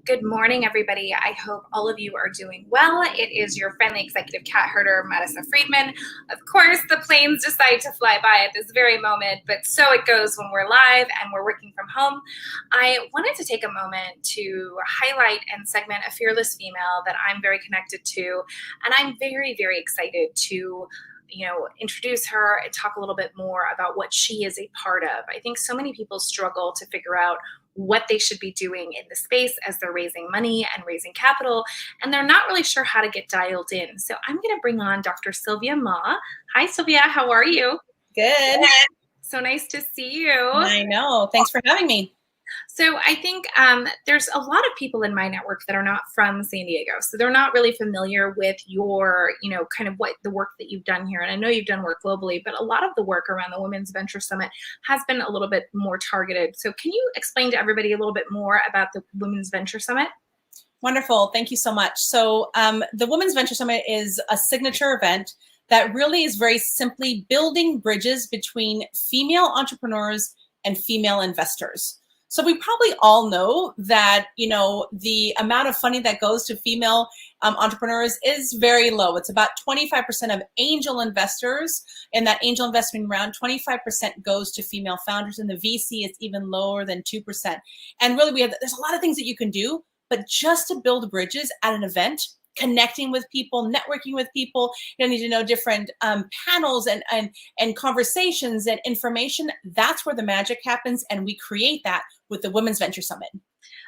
Good morning, everybody. I hope all of you are doing well. It is your friendly executive cat herder, Madison Friedman. Of course, the planes decide to fly by at this very moment, but so it goes when we're live and we're working from home. I wanted to take a moment to highlight and segment a fearless female that I'm very connected to, and I'm very, very excited to introduce her and talk a little bit more about what she is a part of. I think so many people struggle to figure out what they should be doing in the space as they're raising money and raising capital, and they're not really sure how to get dialed in. So I'm going to bring on Dr. Silvia Mah. Hi, Silvia. How are you? Good. So nice to see you. I know. Thanks for having me. So I think there's a lot of people in my network that are not from San Diego. So they're not really familiar with your, kind of what the work that you've done here. And I know you've done work globally, but a lot of the work around the Women's Venture Summit has been a little bit more targeted. So can you explain to everybody a little bit more about the Women's Venture Summit? Wonderful. Thank you so much. So the Women's Venture Summit is a signature event that really is very simply building bridges between female entrepreneurs and female investors. So we probably all know that, the amount of funding that goes to female entrepreneurs is very low. It's about 25% of angel investors. In that angel investment round, 25% goes to female founders, and the VC is even lower than 2%. And really, there's a lot of things that you can do, but just to build bridges at an event, connecting with people, networking with people, you need to know different panels and conversations and information. That's where the magic happens, and we create that with the Women's Venture Summit.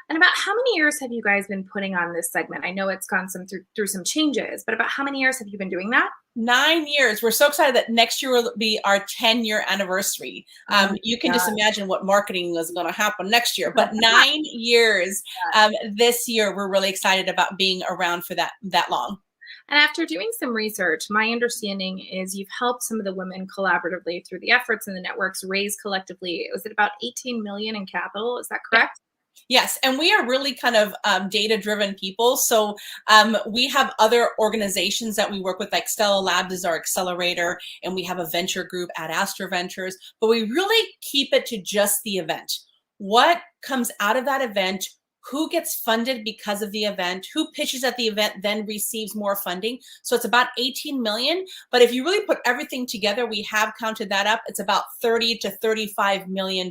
And about how many years have you guys been putting on this segment? I know it's gone through some changes, but about how many years have you been doing that? 9 years. We're so excited that next year will be our 10-year anniversary. You can just imagine what marketing is going to happen next year, but 9 years this year, we're really excited about being around for that long. And after doing some research, my understanding is you've helped some of the women collaboratively through the efforts and the networks raise collectively. Was it about 18 million in capital? Is that correct? Yes, and we are really kind of data-driven people. So we have other organizations that we work with, like Stella Labs is our accelerator, and we have a venture group at Astra Ventures, but we really keep it to just the event. What comes out of that event? Who gets funded because of the event, who pitches at the event, then receives more funding. So it's about 18 million. But if you really put everything together, we have counted that up. It's about 30 to $35 million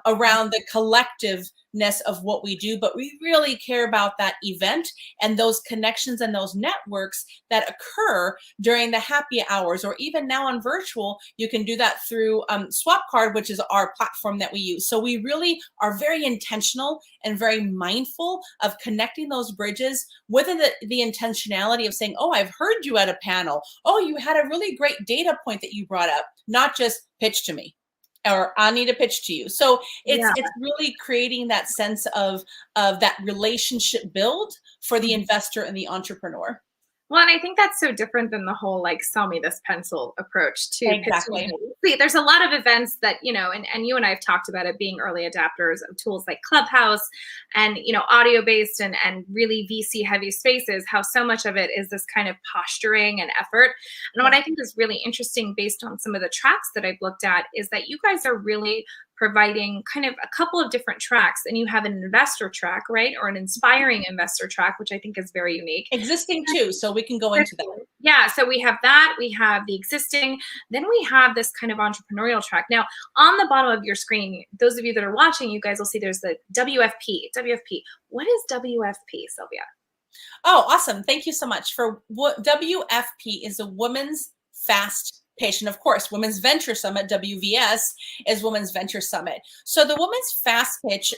around the collectiveness of what we do. But we really care about that event and those connections and those networks that occur during the happy hours, or even now on virtual, you can do that through Swapcard, which is our platform that we use. So we really are very intentional and very mindful of connecting those bridges with the intentionality of saying, oh, I've heard you at a panel. Oh, you had a really great data point that you brought up, not just pitch to me, or I need a pitch to you. So it's really creating that sense of that relationship build for the investor and the entrepreneur. Well, and I think that's so different than the whole sell me this pencil approach too. Exactly. There's a lot of events that, and you and I have talked about it, being early adapters of tools like Clubhouse and, audio based and really VC heavy spaces, how so much of it is this kind of posturing and effort. And what I think is really interesting based on some of the tracks that I've looked at is that you guys are really providing kind of a couple of different tracks, and you have an investor track, right? Or an inspiring investor track, which I think is very unique. Existing too, so we can go into that. Yeah, so we have that, we have the existing, then we have this kind of entrepreneurial track. Now, on the bottom of your screen, those of you that are watching, you guys will see there's the WFP. What is WFP, Silvia? Oh, awesome. Thank you so much. For what WFP is a Women's Fast Pitch. And of course, Women's Venture Summit, WVS, is Women's Venture Summit. So the Women's Fast Pitch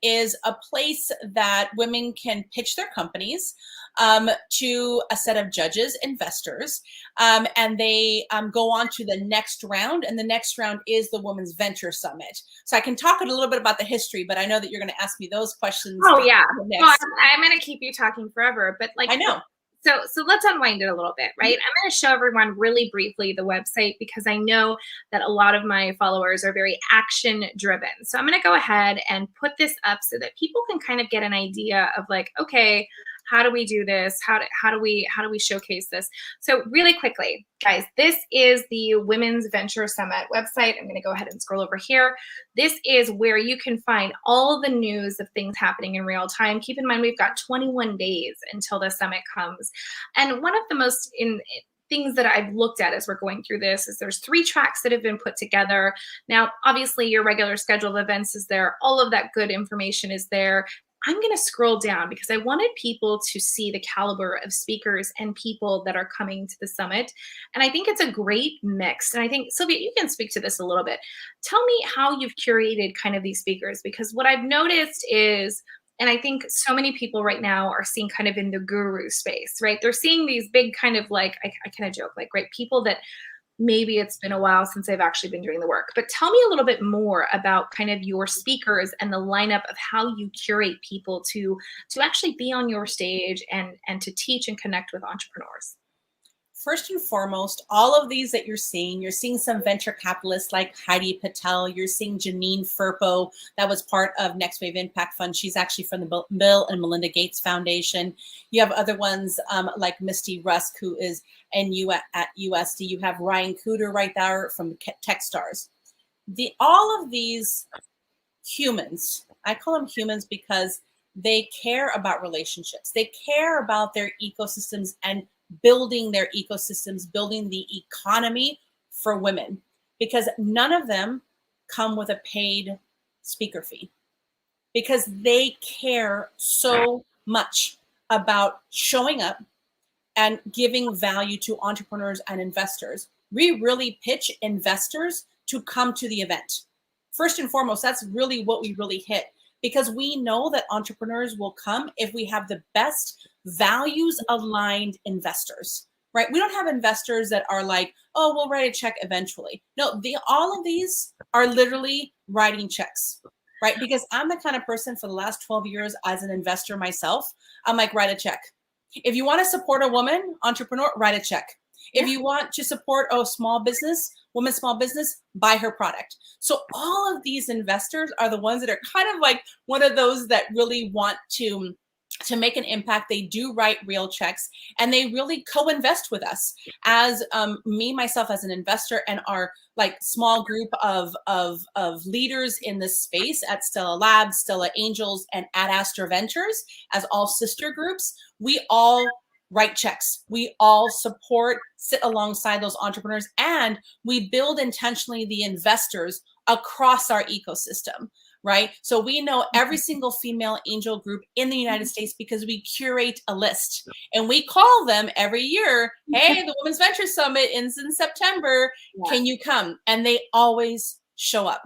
is a place that women can pitch their companies to a set of judges, investors, and they go on to the next round. And the next round is the Women's Venture Summit. So I can talk a little bit about the history, but I know that you're going to ask me those questions. Oh, yeah. Well, I'm going to keep you talking forever, but I know. So let's unwind it a little bit, right? I'm going to show everyone really briefly the website, because I know that a lot of my followers are very action driven. So I'm going to go ahead and put this up so that people can kind of get an idea of okay, How do we do this? How do we showcase this? So really quickly, guys, this is the Women's Venture Summit website. I'm going to go ahead and scroll over here. This is where you can find all the news of things happening in real time. Keep in mind, we've got 21 days until the summit comes. And one of the most things that I've looked at as we're going through this is there's 3 tracks that have been put together. Now, obviously, your regular schedule of events is there. All of that good information is there. I'm going to scroll down because I wanted people to see the caliber of speakers and people that are coming to the summit. And I think it's a great mix. And I think, Sylvia, you can speak to this a little bit. Tell me how you've curated kind of these speakers, because what I've noticed is, and I think so many people right now are seeing kind of in the guru space, right? They're seeing these big kind of like, I kind of joke, like, right, people that maybe it's been a while since they've actually been doing the work. But tell me a little bit more about kind of your speakers and the lineup of how you curate people to actually be on your stage and to teach and connect with entrepreneurs. First and foremost, all of these that you're seeing some venture capitalists like Heidi Patel. You're seeing Janine Firpo, that was part of Next Wave Impact Fund. She's actually from the Bill and Melinda Gates Foundation. You have other ones like Misty Rusk, who is at USD. You have Ryan Cooter right there from Techstars. All of these humans, I call them humans because they care about relationships. They care about their ecosystems and building their ecosystems, building the economy for women, because none of them come with a paid speaker fee, because they care so much about showing up and giving value to entrepreneurs and investors. We really pitch investors to come to the event. First and foremost, that's really what we really hit, because we know that entrepreneurs will come if we have the best values aligned investors, right? We don't have investors that are like, oh, we'll write a check eventually. No, all of these are literally writing checks, right? Because I'm the kind of person for the last 12 years as an investor myself, I'm like, write a check. If you want to support a woman entrepreneur, write a check. If you want to support a small business, woman's small business, buy her product. So all of these investors are the ones that are kind of like one of those that really want to make an impact. They do write real checks, and they really co-invest with us as myself as an investor, and our like small group of leaders in this space at Stella Labs, Stella Angels, and at Astra Ventures as all sister groups. We all write checks. We all support, sit alongside those entrepreneurs, and we build intentionally the investors across our ecosystem, right? So we know every single female angel group in the United States because we curate a list, and we call them every year. Hey, the Women's Venture Summit ends in September. Yeah. Can you come? And they always show up.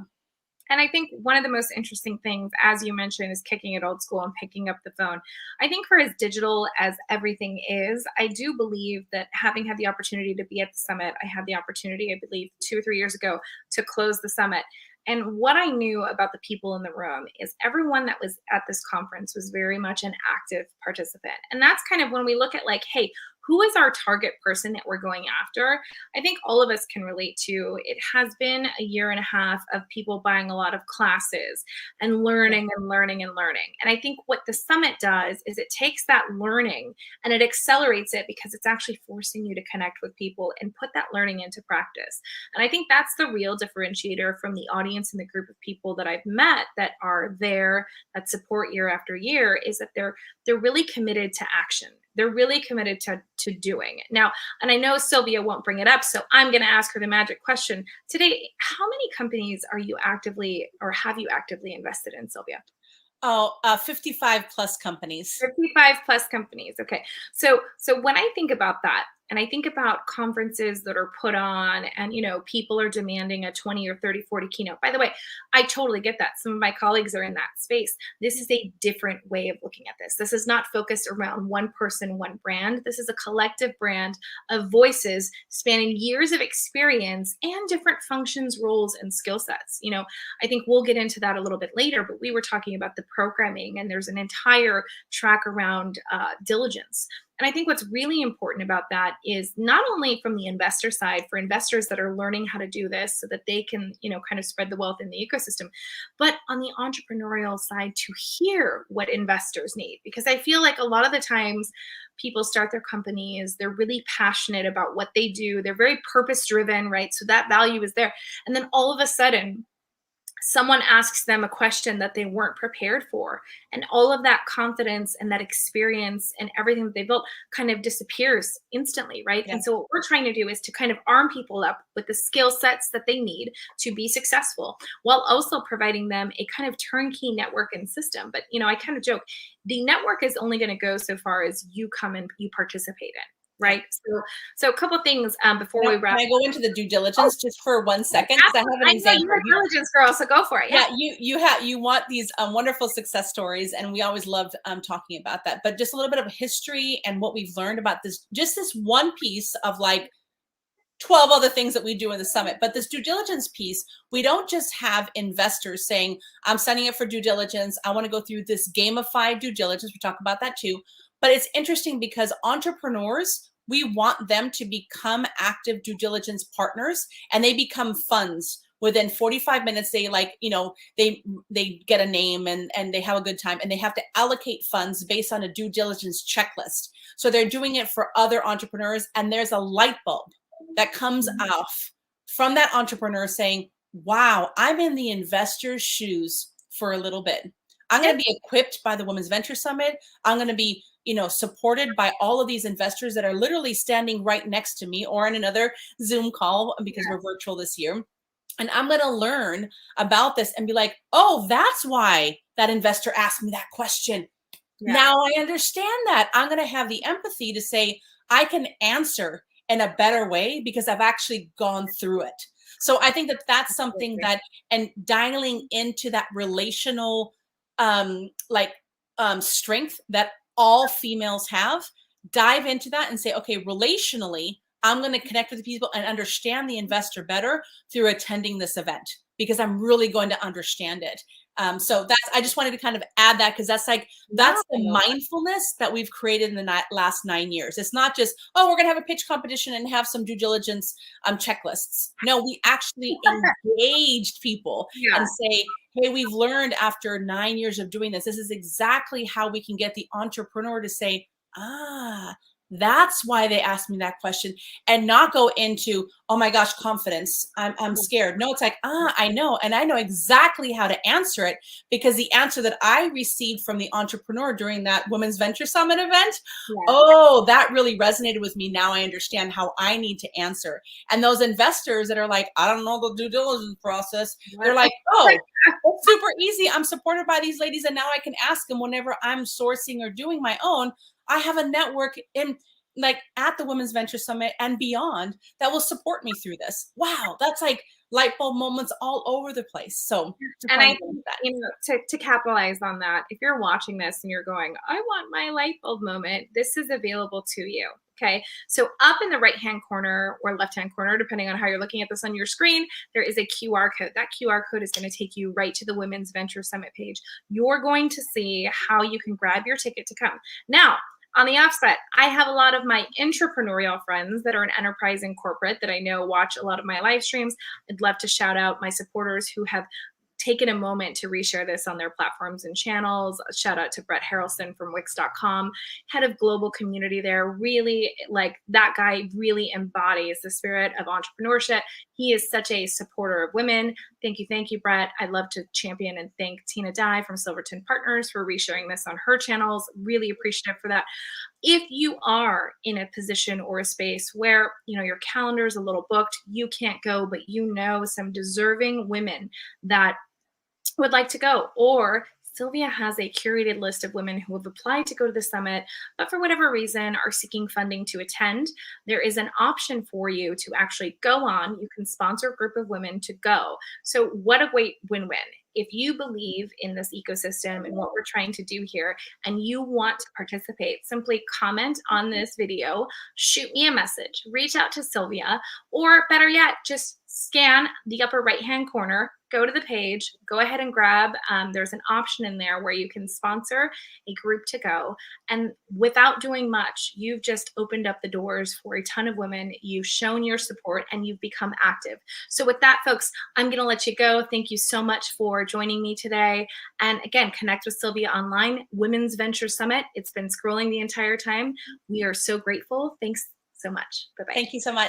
And I think one of the most interesting things, as you mentioned, is kicking it old school and picking up the phone. I think for as digital as everything is, I do believe that having had the opportunity to be at the summit, I had the opportunity, I believe 2 or 3 years ago, to close the summit. And what I knew about the people in the room is everyone that was at this conference was very much an active participant. And that's kind of when we look at like, hey, who is our target person that we're going after? I think all of us can relate to. It has been a year and a half of people buying a lot of classes and learning and learning and learning. And I think what the summit does is it takes that learning and it accelerates it because it's actually forcing you to connect with people and put that learning into practice. And I think that's the real differentiator from the audience and the group of people that I've met that are there, that support year after year, is that they're really committed to action. They're really committed to doing it. Now, and I know Sylvia won't bring it up, so I'm going to ask her the magic question. Today, how many companies are you actively or have you actively invested in, Sylvia? 55 plus companies. 55 plus companies. Okay. So when I think about that, and I think about conferences that are put on and, people are demanding a 20 or 30, 40 keynote. By the way, I totally get that. Some of my colleagues are in that space. This is a different way of looking at this. This is not focused around one person, one brand. This is a collective brand of voices spanning years of experience and different functions, roles, and skill sets. I think we'll get into that a little bit later, but we were talking about the programming, and there's an entire track around diligence. And I think what's really important about that is not only from the investor side, for investors that are learning how to do this so that they can, kind of spread the wealth in the ecosystem, but on the entrepreneurial side to hear what investors need. Because I feel like a lot of the times people start their companies, they're really passionate about what they do, they're very purpose driven, right? So that value is there. And then all of a sudden, someone asks them a question that they weren't prepared for, and all of that confidence and that experience and everything that they built kind of disappears instantly, right? Yeah. And so what we're trying to do is to kind of arm people up with the skill sets that they need to be successful, while also providing them a kind of turnkey network and system. But I kind of joke, the network is only going to go so far as you come and you participate in. Right. So a couple things before we wrap. Can I go into the due diligence just for 1 second? Because I have an example. You're a diligence girl, so go for it. Yeah, you want these wonderful success stories, and we always love talking about that. But just a little bit of history and what we've learned about this, just this one piece of like 12 other things that we do in the summit. But this due diligence piece, we don't just have investors saying, I'm signing up for due diligence, I want to go through this gamified due diligence. We talk about that too. But it's interesting because entrepreneurs, we want them to become active due diligence partners, and they become funds within 45 minutes. They they get a name and they have a good time, and they have to allocate funds based on a due diligence checklist. So they're doing it for other entrepreneurs, and there's a light bulb that comes off from that entrepreneur saying, wow, I'm in the investor's shoes for a little bit. I'm going to be equipped by the Women's Venture Summit. I'm going to be supported by all of these investors that are literally standing right next to me or in another Zoom call, because we're virtual this year. And I'm going to learn about this and be like, oh, that's why that investor asked me that question. Yeah. Now I understand that. I'm going to have the empathy to say, I can answer in a better way because I've actually gone through it. So I think that that's something that, and dialing into that relational strength that all females have, dive into that and say, okay, relationally, I'm going to connect with the people and understand the investor better through attending this event, because I'm really going to understand it. So I just wanted to kind of add that, because that's the mindfulness that we've created in the last 9 years. It's not just, oh, we're going to have a pitch competition and have some due diligence checklists. No, we actually engaged people and say, hey, we've learned after 9 years of doing this, this is exactly how we can get the entrepreneur to say, that's why they asked me that question, and not go into, oh my gosh, confidence, I'm scared. No, it's like, I know. And I know exactly how to answer it, because the answer that I received from the entrepreneur during that Women's Venture Summit event, oh, that really resonated with me. Now I understand how I need to answer. And those investors that are like, I don't know the due diligence process, they're like, oh, it's super easy. I'm supported by these ladies, and now I can ask them whenever I'm sourcing or doing my own. I have a network at the Women's Venture Summit and beyond that will support me through this. Wow, that's like light bulb moments all over the place. So, and I think to capitalize on that, if you're watching this and you're going, I want my light bulb moment, this is available to you. Okay, so up in the right-hand corner or left-hand corner, depending on how you're looking at this on your screen, there is a QR code. That QR code is going to take you right to the Women's Venture Summit page. You're going to see how you can grab your ticket to come. Now, on the offset, I have a lot of my entrepreneurial friends that are in enterprise and corporate that I know watch a lot of my live streams. I'd love to shout out my supporters who have taken a moment to reshare this on their platforms and channels. A shout out to Brett Harrelson from Wix.com, head of global community there. Really, that guy really embodies the spirit of entrepreneurship. He is such a supporter of women. Thank you, Brett. I'd love to champion and thank Tina Dye from Silverton Partners for resharing this on her channels. Really appreciative for that. If you are in a position or a space where your calendar is a little booked, you can't go, but some deserving women that would like to go, or Silvia has a curated list of women who have applied to go to the summit, but for whatever reason are seeking funding to attend, there is an option for you to actually go on. You can sponsor a group of women to go. So what a great win-win. if you believe in this ecosystem and what we're trying to do here, and you want to participate, simply comment on this video, shoot me a message, reach out to Silvia, or better yet, just scan the upper right-hand corner, go to the page, go ahead and grab, there's an option in there where you can sponsor a group to go. And without doing much, you've just opened up the doors for a ton of women. You've shown your support and you've become active. So with that, folks, I'm going to let you go. Thank you so much for joining me today. And again, connect with Silvia online, Women's Venture Summit. It's been scrolling the entire time. We are so grateful. Thanks so much. Bye-bye. Thank you so much.